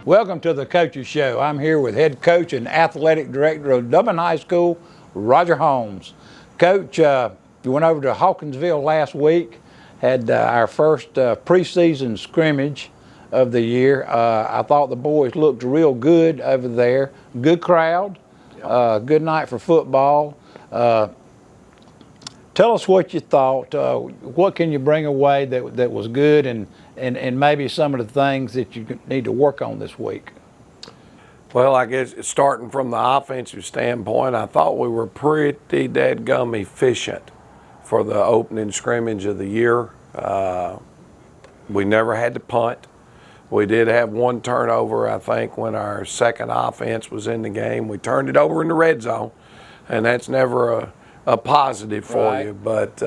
Welcome to the Coaches Show. I'm here with head coach and athletic director of Dublin High School, Roger Holmes. Coach, we went over to Hawkinsville last week, had our first preseason scrimmage of the year. I thought the boys looked real good over there. Good crowd, good night for football. Tell us what you thought. What can you bring away that was good, and maybe some of the things that you need to work on this week? Well, I guess starting from the offensive standpoint, I thought we were pretty dadgum efficient for the opening scrimmage of the year. We never had to punt. We did have one turnover, I think, when our second offense was in the game. We turned it over in the red zone, and that's never a positive for you. But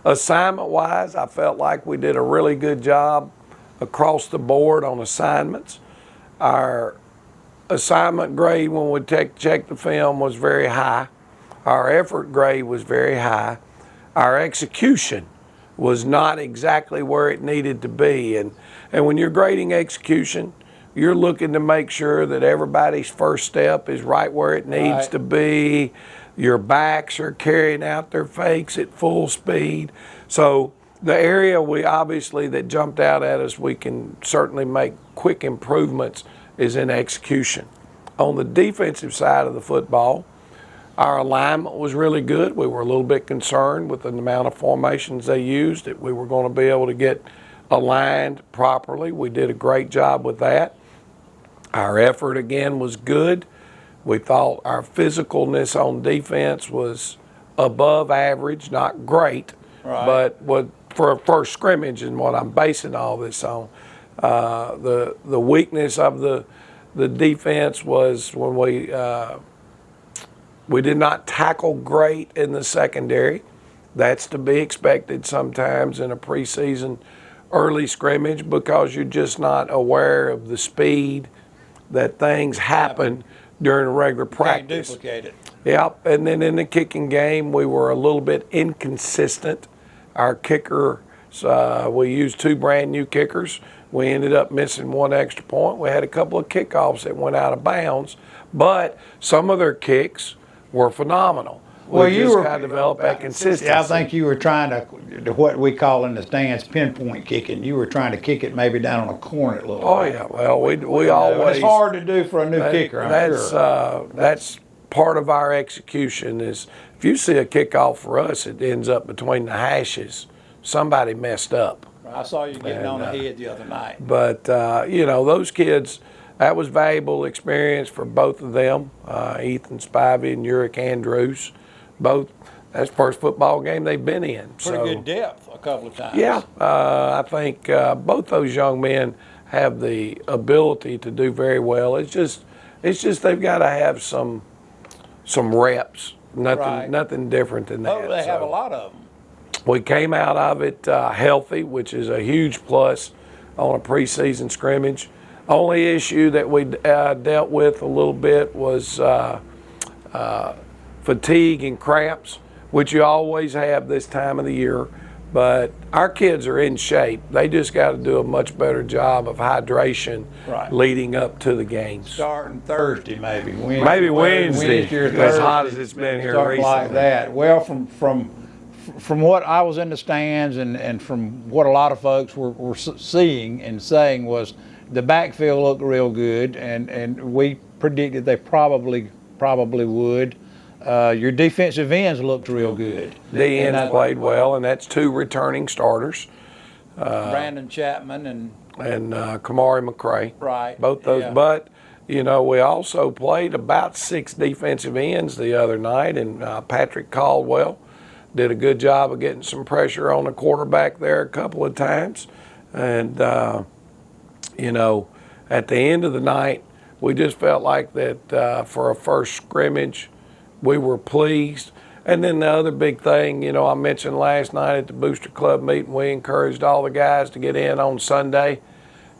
assignment-wise, I felt like we did a really good job across the board on assignments. Our assignment grade when we checked the film was very high. Our effort grade was very high. Our execution was not exactly where it needed to be. And when you're grading execution, you're looking to make sure that everybody's first step is right where it needs to be. Your backs are carrying out their fakes at full speed. So the area that jumped out at us, we can certainly make quick improvements, is in execution. On the defensive side of the football, our alignment was really good. We were a little bit concerned with the amount of formations they used, that we were going to be able to get aligned properly. We did a great job with that. Our effort, again, was good. We thought our physicalness on defense was above average, not great, but for a first scrimmage and what I'm basing all this on. The weakness of the defense was when we did not tackle great in the secondary. That's to be expected sometimes in a preseason early scrimmage, because you're just not aware of the speed that things happen during a regular practice. Can't duplicate it. Yep, and then in the kicking game, we were a little bit inconsistent. Our kicker, we used two brand new kickers. We ended up missing one extra point. We had a couple of kickoffs that went out of bounds, but some of their kicks were phenomenal. Well, we just got to develop that consistency. Yeah, I think you were trying to what we call in the stands pinpoint kicking. You were trying to kick it maybe down on a corner a little bit. Oh yeah, well we always. It's hard to do for a new kicker. That's part of our execution. Is if you see a kickoff for us, it ends up between the hashes. Somebody messed up. I saw you getting on the head the other night. But those kids. That was valuable experience for both of them, Ethan Spivey and Uric Andrews. Both, that's the first football game they've been in. Pretty good depth a couple of times. Yeah, I think both those young men have the ability to do very well. It's just they've got to have some reps. Nothing different than that. Oh, they have a lot of them. We came out of it healthy, which is a huge plus on a preseason scrimmage. Only issue that we dealt with a little bit was fatigue and cramps, which you always have this time of the year. But our kids are in shape. They just got to do a much better job of hydration leading up to the games. Starting Thursday, maybe. Wednesday as hot as it's been here recently. Like that. Well, from what I was in the stands and from what a lot of folks were seeing and saying was the backfield looked real good, and we predicted they probably would. Your defensive ends looked real good. The ends played well, and that's two returning starters. Brandon Chapman and Kamari McCray. Right. Both those. Yeah. But, we also played about 6 defensive ends the other night, and Patrick Caldwell did a good job of getting some pressure on the quarterback there a couple of times. And, at the end of the night, we just felt like that for a first scrimmage, we were pleased. And then the other big thing, I mentioned last night at the Booster Club meeting, we encouraged all the guys to get in on Sunday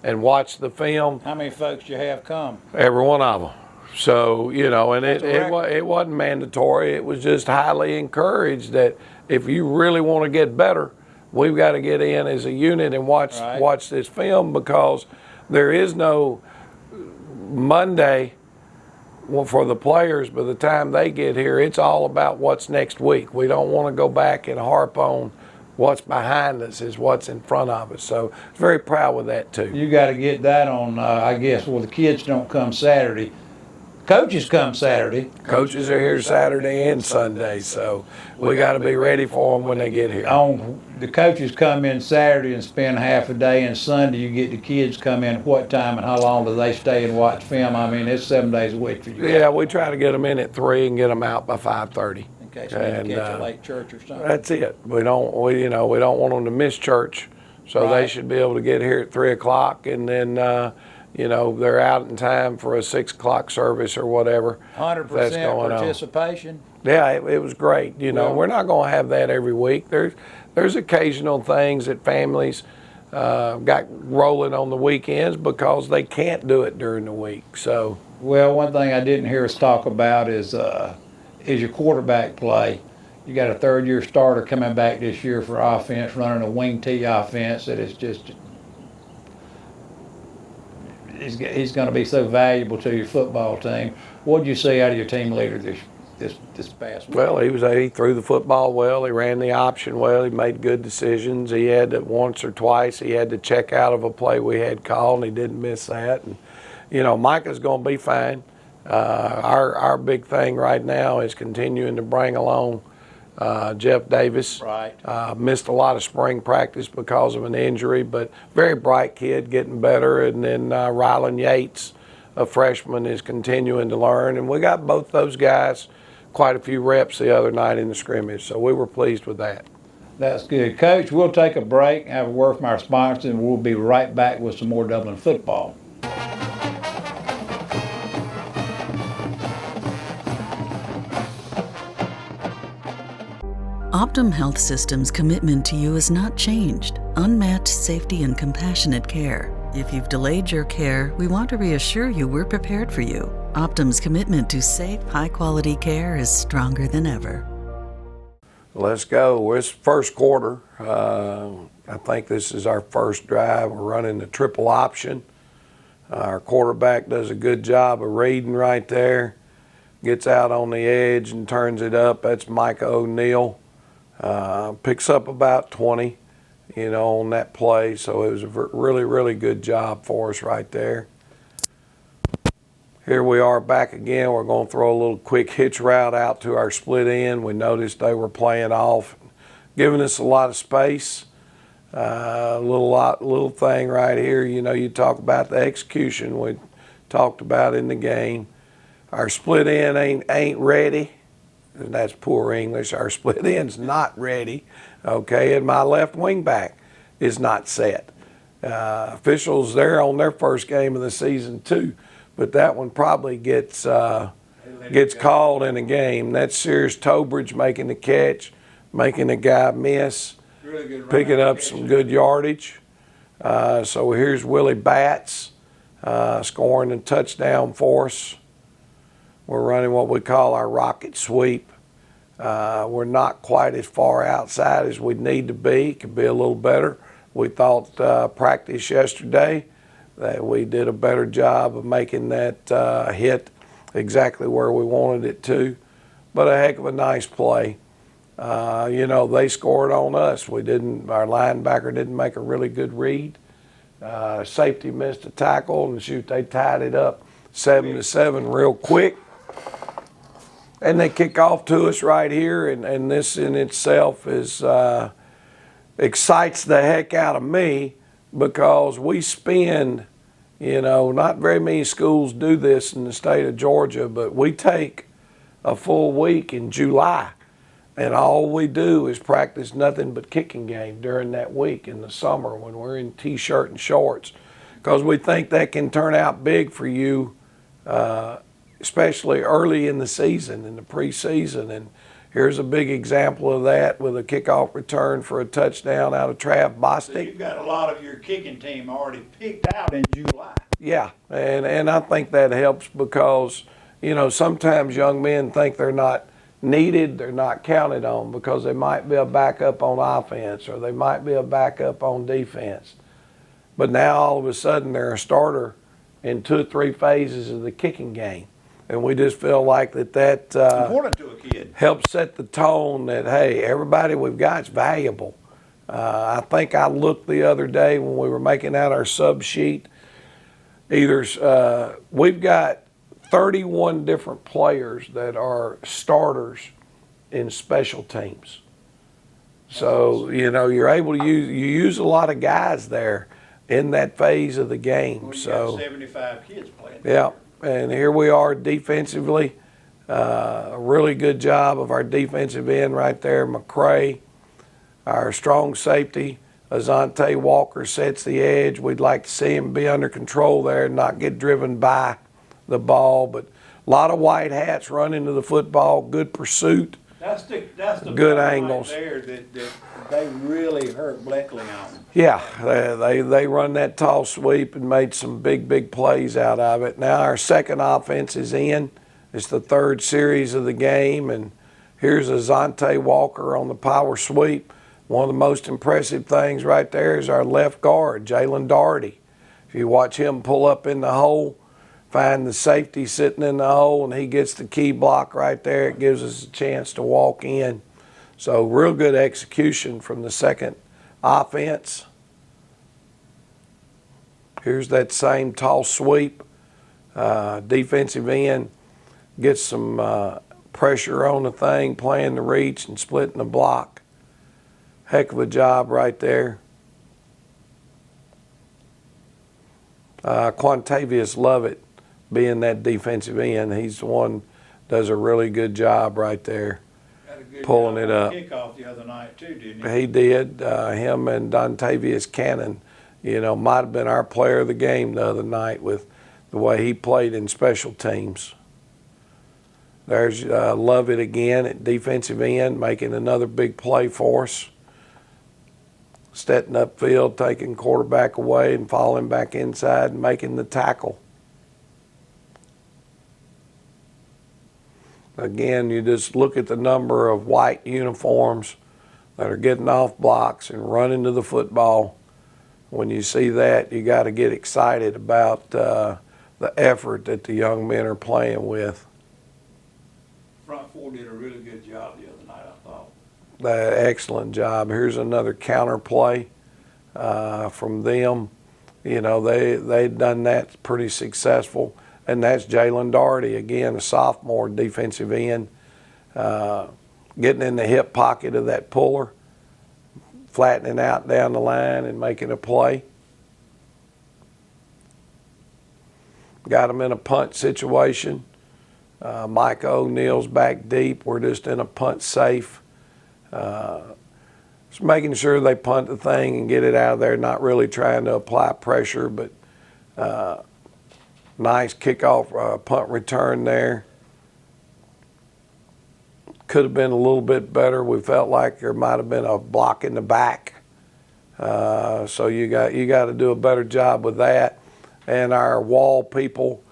and watch the film. How many folks you have come? Every one of them. So, and it wasn't mandatory. It was just highly encouraged that if you really want to get better, we've got to get in as a unit and watch this film, because there is no Monday, well, for the players, by the time they get here, it's all about what's next week. We don't want to go back and harp on what's behind us is what's in front of us. So very proud with that too. You got to get that on, I guess, well, the kids don't come Saturday. Coaches come Saturday. Coaches are here Saturday and Sunday, so we got to be ready for them when they get here. The coaches come in Saturday and spend half a day, and Sunday you get the kids come in what time and how long do they stay and watch film? I mean, it's 7 days a week for you guys. Yeah, we try to get them in at 3 and get them out by 5:30. In case they catch a late church or something. That's it. We don't want them to miss church, so Right. they should be able to get here at 3 o'clock, and then they're out in time for a 6 o'clock service or whatever. 100% participation. Yeah, it was great. Well, we're not going to have that every week. There's occasional things that families got rolling on the weekends because they can't do it during the week. So, well, one thing I didn't hear us talk about is your quarterback play. You got a third-year starter coming back this year for offense, running a wing T offense that is just. He's going to be so valuable to your football team. What did you see out of your team leader this past week? well, he threw the football well. He ran the option well. He made good decisions. He had to once or twice. He had to check out of a play we had called, and he didn't miss that. And Micah's going to be fine. Our big thing right now is continuing to bring along Jeff Davis. Right. Missed a lot of spring practice because of an injury, but very bright kid, getting better. And then Rylan Yates, a freshman, is continuing to learn. And we got both those guys quite a few reps the other night in the scrimmage, so we were pleased with that. That's good. Coach, we'll take a break, have a word from our sponsors, and we'll be right back with some more Dublin football. Optum Health System's commitment to you has not changed. Unmatched safety and compassionate care. If you've delayed your care, we want to reassure you we're prepared for you. Optum's commitment to safe, high-quality care is stronger than ever. Let's go. It's first quarter. I think this is our first drive. We're running the triple option. Our quarterback does a good job of reading right there. Gets out on the edge and turns it up. That's Micah O'Neill. Picks up about 20, on that play. So it was a really, really good job for us right there. Here we are back again. We're going to throw a little quick hitch route out to our split end. We noticed they were playing off, giving us a lot of space. Little thing right here. You talk about the execution we talked about in the game. Our split end ain't ready. And that's poor English. Our split end's not ready, okay, and my left wing back is not set. Officials there on their first game of the season too, but that one probably gets called in a game. That's Sears Tobridge making the catch, making the guy miss, really picking up some good yardage. So here's Willie Batts scoring a touchdown for us. We're running what we call our rocket sweep. We're not quite as far outside as we need to be. Could be a little better. We thought practice yesterday that we did a better job of making that hit exactly where we wanted it to. But a heck of a nice play. They scored on us. Our linebacker didn't make a really good read. Safety missed a tackle, and they tied it up 7-7 real quick. And they kick off to us right here, and this in itself is excites the heck out of me because we spend, not very many schools do this in the state of Georgia, but we take a full week in July, and all we do is practice nothing but kicking game during that week in the summer when we're in T-shirt and shorts because we think that can turn out big for you, especially early in the season, in the preseason. And here's a big example of that with a kickoff return for a touchdown out of Trav Bostic. So you've got a lot of your kicking team already picked out in July. Yeah, and I think that helps because, sometimes young men think they're not needed, they're not counted on because they might be a backup on offense or they might be a backup on defense. But now all of a sudden they're a starter in 2 or 3 phases of the kicking game. And we just feel like that Important to a kid. helps set the tone that, hey, everybody we've got is valuable. I think I looked the other day when we were making out our sub sheet. We've got 31 different players that are starters in special teams. So, you're able to use a lot of guys there in that phase of the game. Well, you so got 75 kids playing. Yeah, and here we are defensively. A really good job of our defensive end right there, McCray. Our strong safety, Azante Walker, sets the edge. We'd like to see him be under control there and not get driven by the ball. But a lot of white hats running to the football, good pursuit. That's the Good part angles. right there that they really hurt Bleckley on. Yeah, they run that tall sweep and made some big plays out of it. Now our second offense is in. It's the 3rd series of the game, and here's Azante Walker on the power sweep. One of the most impressive things right there is our left guard, Jalen Doherty. If you watch him pull up in the hole, find the safety sitting in the hole, and he gets the key block right there, it gives us a chance to walk in. So real good execution from the second offense. Here's that same tall sweep. Defensive end gets some pressure on the thing, playing the reach and splitting the block. Heck of a job right there. Quantavious Lovett being that defensive end. He's the one does a really good job right there. Pulling it up. Kickoff the other night too, didn't He did. Him and Dontavius Cannon, might have been our player of the game the other night with the way he played in special teams. There's Lovett again at defensive end, making another big play for us. Stepping upfield, taking quarterback away and falling back inside and making the tackle. Again, you just look at the number of white uniforms that are getting off blocks and running to the football. When you see that, you got to get excited about the effort that the young men are playing with. Front 4 did a really good job the other night, I thought. Excellent job. Here's another counter play from them. They'd done that pretty successful. And that's Jalen Doherty, again, a sophomore defensive end, getting in the hip pocket of that puller, flattening out down the line and making a play. Got him in a punt situation. Micah O'Neill's back deep. We're just in a punt safe. Just making sure they punt the thing and get it out of there, not really trying to apply pressure, but nice kickoff punt return there. Could have been a little bit better. We felt like there might have been a block in the back. So you got to do a better job with that. And our wall people,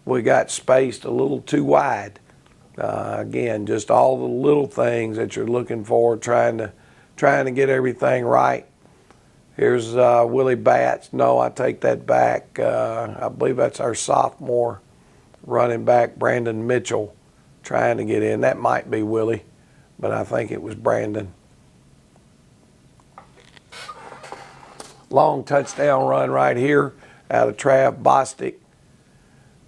we got spaced a little too wide. Again, just all the little things that you're looking for, trying to get everything right. Here's Willie Batts. No, I take that back. I believe that's our sophomore running back, Brandon Mitchell, trying to get in. That might be Willie, but I think it was Brandon. Long touchdown run right here out of Trav Bostic.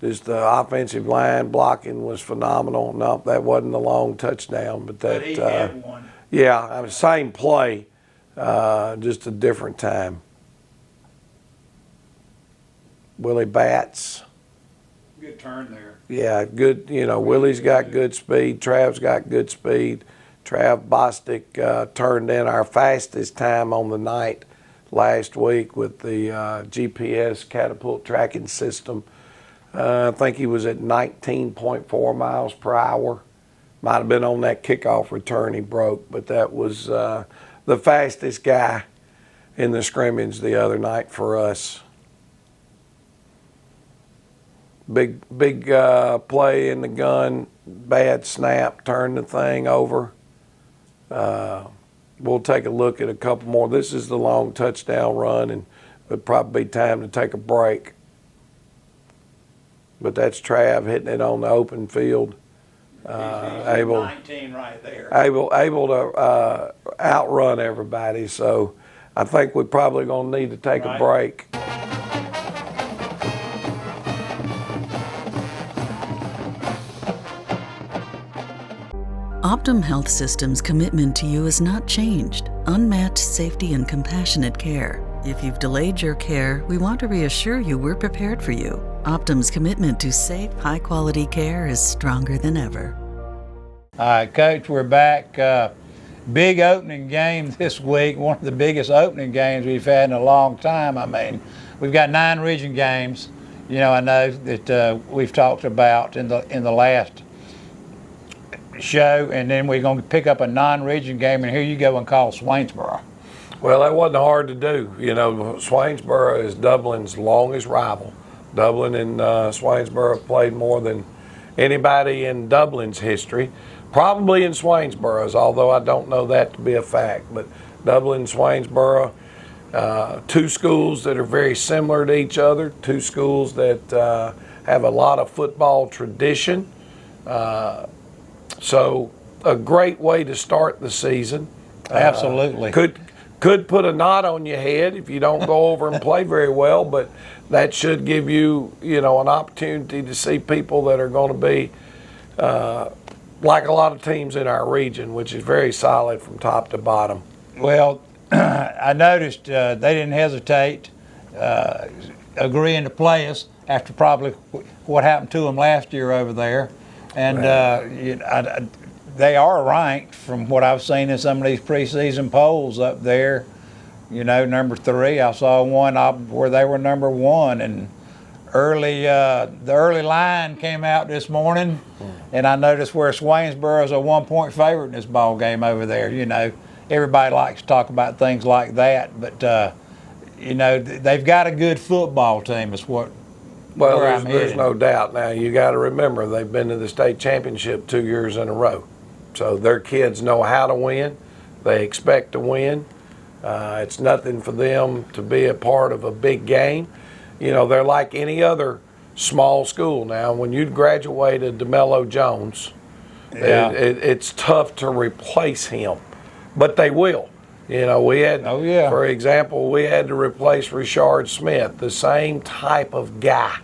Just the offensive line blocking was phenomenal. No, that wasn't a long touchdown, but he had one. Yeah, same play. Just a different time. Willie Batts. Good turn there. Yeah, good. Willie's got good speed. Trav's got good speed. Trav Bostic turned in our fastest time on the night last week with the GPS catapult tracking system. I think he was at 19.4 miles per hour. Might have been on that kickoff return he broke, but that was the fastest guy in the scrimmage the other night for us. Big play in the gun, bad snap, turned the thing over. We'll take a look at a couple more. This is the long touchdown run, and it'd probably be time to take a break. but that's Trav hitting it on the open field. Able 19 right there. able to outrun everybody. So I think we're probably going to need to take a break. Optum Health System's commitment to you has not changed. Unmatched safety and compassionate care. If you've delayed your care, we want to reassure you we're prepared for you. Optum's commitment to safe, high-quality care is stronger than ever. All right, Coach, we're back. Big opening game this week, one of the biggest opening games we've had in a long time. I mean, we've got 9 region games. You know, I know that we've talked about in the last show, and then we're going to pick up a non-region game, and here you go and call Swainsboro. Well, that wasn't hard to do. You know, Swainsboro is Dublin's longest rival. Dublin and Swainsboro played more than anybody in Dublin's history, probably in Swainsboro's, although I don't know that to be a fact. But Dublin and Swainsboro, 2 schools that are very similar to each other, 2 schools that have a lot of football tradition. So a great way to start the season. Absolutely. Could put a knot on your head if you don't go over and play very well, but that should give you, you know, an opportunity to see people that are going to be like a lot of teams in our region, which is very solid from top to bottom. Well, I noticed they didn't hesitate agreeing to play us after probably what happened to them last year over there. And they are ranked from what I've seen in some of these preseason polls up there. You know, number 3. I saw one where they were number 1, and the early line came out this morning, and I noticed where Swainsboro is a 1-point favorite in this ball game over there. You know, everybody likes to talk about things like that, but you know, they've got a good football team. Is what. Well, there's no doubt. Now, you got to remember, they've been to the state championship 2 years in a row. So their kids know how to win. They expect to win. It's nothing for them to be a part of a big game. You know, they're like any other small school now. When you graduate a DeMello Jones, it's tough to replace him. But they will. You know, we had, for example, we had to replace Richard Smith, the same type of guy.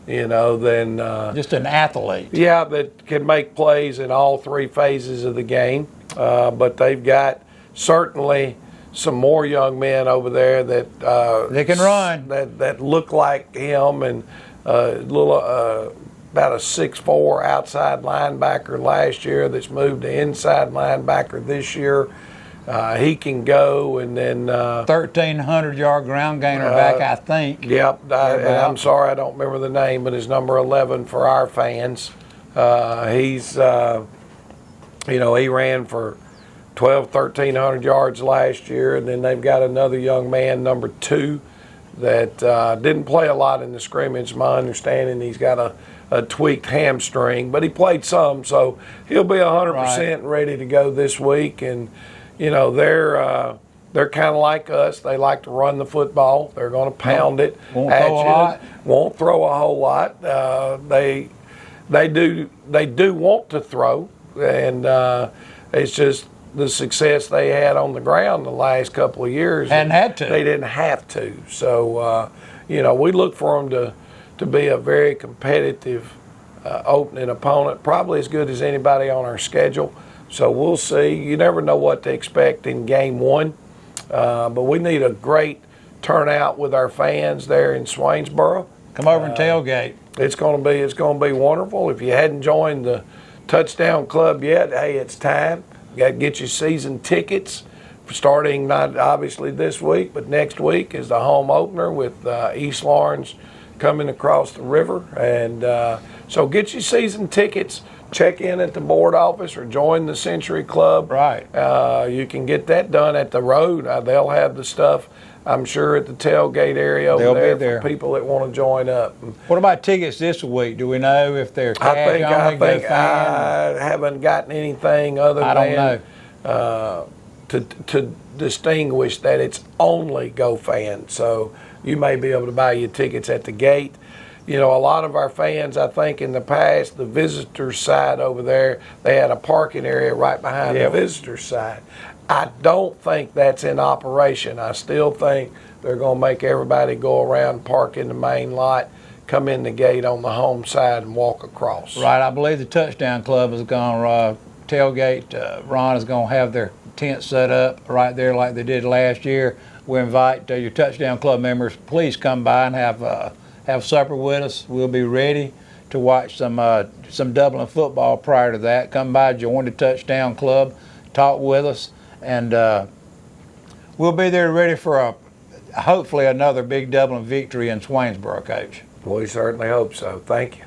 You know, then just an athlete. Yeah, that can make plays in all 3 phases of the game. But they've got certainly some more young men over there that they can run, that look like him, and about a 6'4" outside linebacker last year that's moved to inside linebacker this year. He can go, and then 1,300-yard ground gainer back, I think. Yep, and I'm sorry I don't remember the name, but it's number 11 for our fans. He's, you know, he ran for 1,300 yards last year, and then they've got another young man, number 2, that didn't play a lot in the scrimmage. My understanding, he's got a tweaked hamstring, but he played some, so he'll be 100% ready to go this week. And you know, they're kind of like us. They like to run the football. They're going to pound it at you. Won't throw a whole lot. They do want to throw, and it's just the success they had on the ground the last couple of years. And had to. They didn't have to. So you know, we look for them to be a very competitive opening opponent, probably as good as anybody on our schedule. So we'll see. You never know what to expect in game 1, but we need a great turnout with our fans there in Swainsboro. Come over and tailgate. It's going to be wonderful. If you hadn't joined the Touchdown Club yet, hey, it's time. You got to get your season tickets. Starting not obviously this week, but next week is the home opener with East Lawrence coming across the river, and so get your season tickets. Check in at the board office or join the Century Club. Right. You can get that done at the road. They'll have the stuff, I'm sure, at the tailgate area over there for people that want to join up. What about tickets this week? Do we know if they're cash only? I think I haven't gotten anything other than to distinguish that it's only Go Fan. So you may be able to buy your tickets at the gate. You know, a lot of our fans, I think in the past, the visitor side over there, they had a parking area right behind the visitor side. I don't think that's in operation. I still think they're going to make everybody go around, park in the main lot, come in the gate on the home side and walk across. Right, I believe the Touchdown Club is going to tailgate. Ron is going to have their tent set up right there like they did last year. We invite your Touchdown Club members, please come by and have supper with us. We'll be ready to watch some Dublin football prior to that. Come by, join the Touchdown Club, talk with us, and we'll be there ready for hopefully another big Dublin victory in Swainsboro, Coach. We certainly hope so. Thank you.